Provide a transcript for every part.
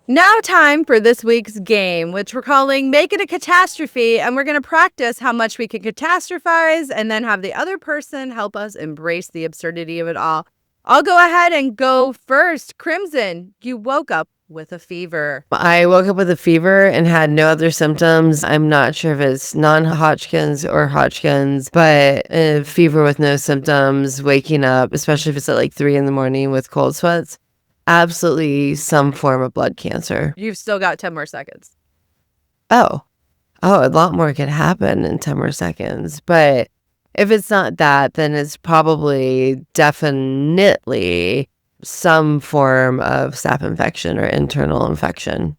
Now time for this week's game, which we're calling Make It a Catastrophe, and we're going to practice how much we can catastrophize and then have the other person help us embrace the absurdity of it all. I'll go ahead and go first. Crimson, you woke up with a fever. I woke up with a fever and had no other symptoms. I'm not sure if it's non-Hodgkin's or Hodgkin's, but a fever with no symptoms, waking up, especially if it's at like 3 a.m. with cold sweats, absolutely some form of blood cancer. You've still got 10 more seconds. Oh, a lot more could happen in 10 more seconds. But if it's not that, then it's probably definitely some form of staph infection or internal infection.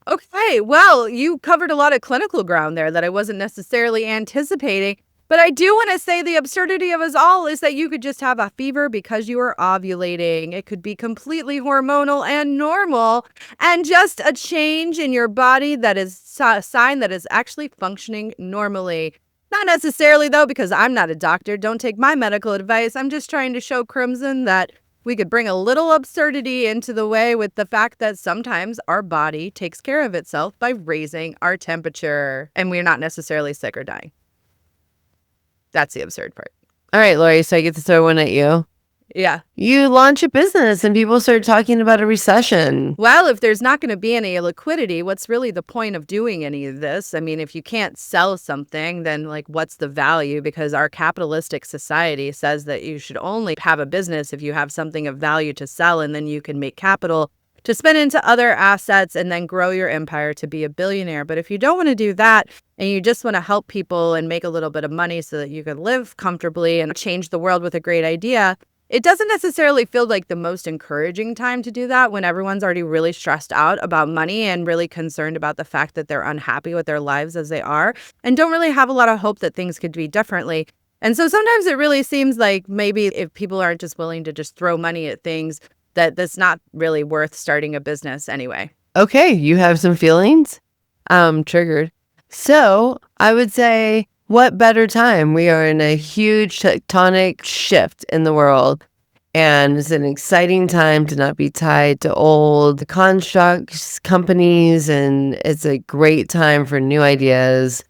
Okay, well, you covered a lot of clinical ground there that I wasn't necessarily anticipating. But I do want to say the absurdity of us all is that you could just have a fever because you are ovulating. It could be completely hormonal and normal, and just a change in your body that is a sign that is actually functioning normally. Not necessarily, though, because I'm not a doctor. Don't take my medical advice. I'm just trying to show Crimson that we could bring a little absurdity into the way with the fact that sometimes our body takes care of itself by raising our temperature, and we're not necessarily sick or dying. That's the absurd part. All right, Lori, so I get to throw one at you. Yeah. You launch a business and people start talking about a recession. Well, if there's not going to be any liquidity, what's really the point of doing any of this? I mean, if you can't sell something, then what's the value? Because our capitalistic society says that you should only have a business if you have something of value to sell, and then you can make capital to spend into other assets and then grow your empire to be a billionaire. But if you don't want to do that and you just want to help people and make a little bit of money so that you can live comfortably and change the world with a great idea, it doesn't necessarily feel like the most encouraging time to do that when everyone's already really stressed out about money and really concerned about the fact that they're unhappy with their lives as they are and don't really have a lot of hope that things could be differently. And so sometimes it really seems like maybe if people aren't just willing to just throw money at things, that's not really worth starting a business anyway. Okay, you have some feelings? Triggered. So I would say, what better time? We are in a huge tectonic shift in the world, and it's an exciting time to not be tied to old constructs, companies, and it's a great time for new ideas.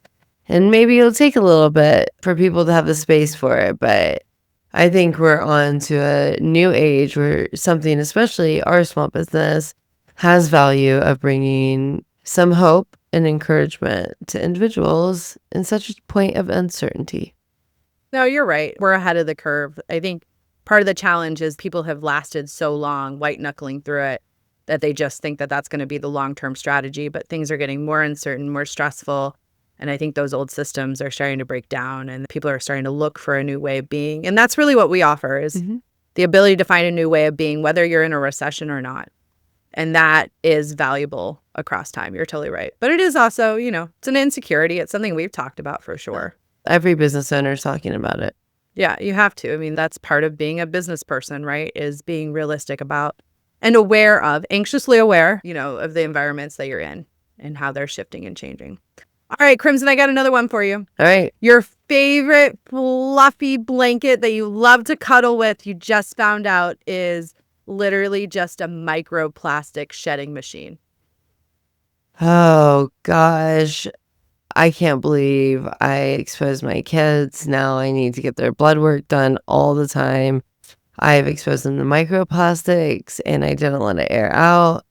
And maybe it'll take a little bit for people to have the space for it, but I think we're on to a new age where something, especially our small business, has value of bringing some hope and encouragement to individuals in such a point of uncertainty. No, you're right. We're ahead of the curve. I think part of the challenge is people have lasted so long, white knuckling through it, that they just think that that's going to be the long-term strategy. But things are getting more uncertain, more stressful. And I think those old systems are starting to break down and people are starting to look for a new way of being. And that's really what we offer is the ability to find a new way of being, whether you're in a recession or not. And that is valuable across time. You're totally right. But it is also, it's an insecurity. It's something we've talked about for sure. Every business owner is talking about it. Yeah, you have to. I mean, that's part of being a business person, right? Is being realistic about and aware of, anxiously aware, of the environments that you're in and how they're shifting and changing. All right, Crimson, I got another one for you. All right. Your favorite fluffy blanket that you love to cuddle with, you just found out, is literally just a microplastic shedding machine. Oh, gosh. I can't believe I exposed my kids. Now I need to get their blood work done all the time. I've exposed them to microplastics and I didn't let it air out.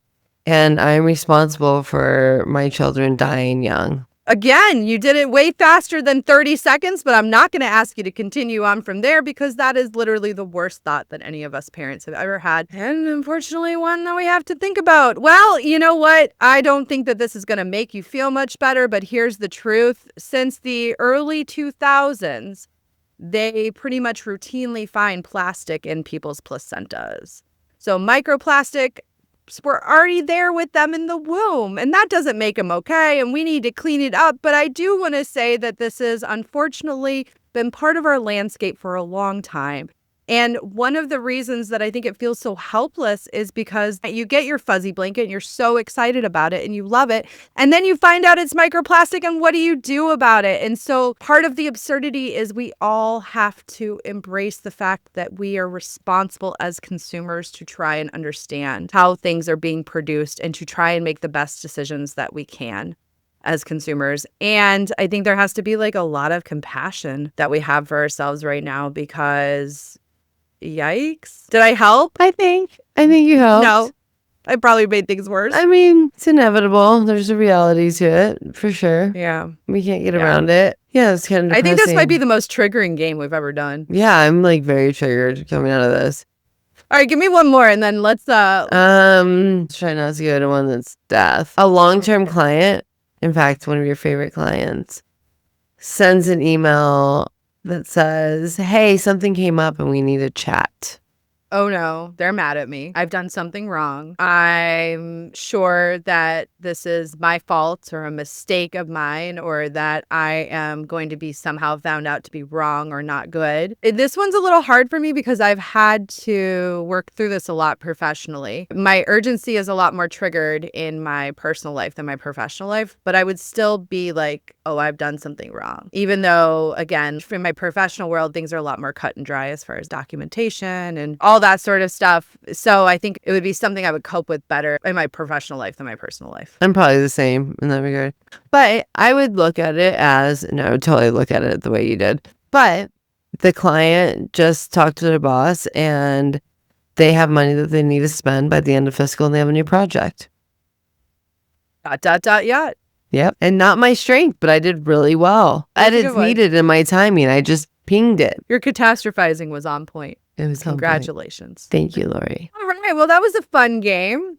And I'm responsible for my children dying young. Again, you did it way faster than 30 seconds, but I'm not going to ask you to continue on from there because that is literally the worst thought that any of us parents have ever had. And unfortunately, one that we have to think about. Well, you know what? I don't think that this is going to make you feel much better, but here's the truth. Since the early 2000s, they pretty much routinely find plastic in people's placentas. So microplastic were already there with them in the womb, and that doesn't make them okay, and we need to clean it up. But I do want to say that this has unfortunately been part of our landscape for a long time. And one of the reasons that I think it feels so helpless is because you get your fuzzy blanket and you're so excited about it and you love it. And then you find out it's microplastic, and what do you do about it? And so part of the absurdity is we all have to embrace the fact that we are responsible as consumers to try and understand how things are being produced and to try and make the best decisions that we can as consumers. And I think there has to be like a lot of compassion that we have for ourselves right now, because yikes. Did I help? I think you helped. No, I probably made things worse. I mean, it's inevitable. There's a reality to it, for sure. Yeah. We can't get around it. Yeah, it's kind of depressing. I think this might be the most triggering game we've ever done. Yeah, I'm like very triggered coming out of this. All right, give me one more and then let's try not to go to one that's death. A long-term client, in fact, one of your favorite clients, sends an email that says, hey, something came up and we need to chat. Oh no, they're mad at me. I've done something wrong. I'm sure that this is my fault or a mistake of mine, or that I am going to be somehow found out to be wrong or not good. This one's a little hard for me because I've had to work through this a lot professionally. My urgency is a lot more triggered in my personal life than my professional life, but I would still be like, oh, I've done something wrong. Even though, again, in my professional world, things are a lot more cut and dry as far as documentation and all that sort of stuff. So I think it would be something I would cope with better in my professional life than my personal life. I'm probably the same in that regard. But I would look at it as, no, I would totally look at it the way you did. But the client just talked to their boss and they have money that they need to spend by the end of fiscal and they have a new project. ... Yeah. Yep. And not my strength, but I did really well. Edits needed in my timing. I just pinged it. Your catastrophizing was on point. It was Congratulations. Thank you, Lori. All right. Well, that was a fun game.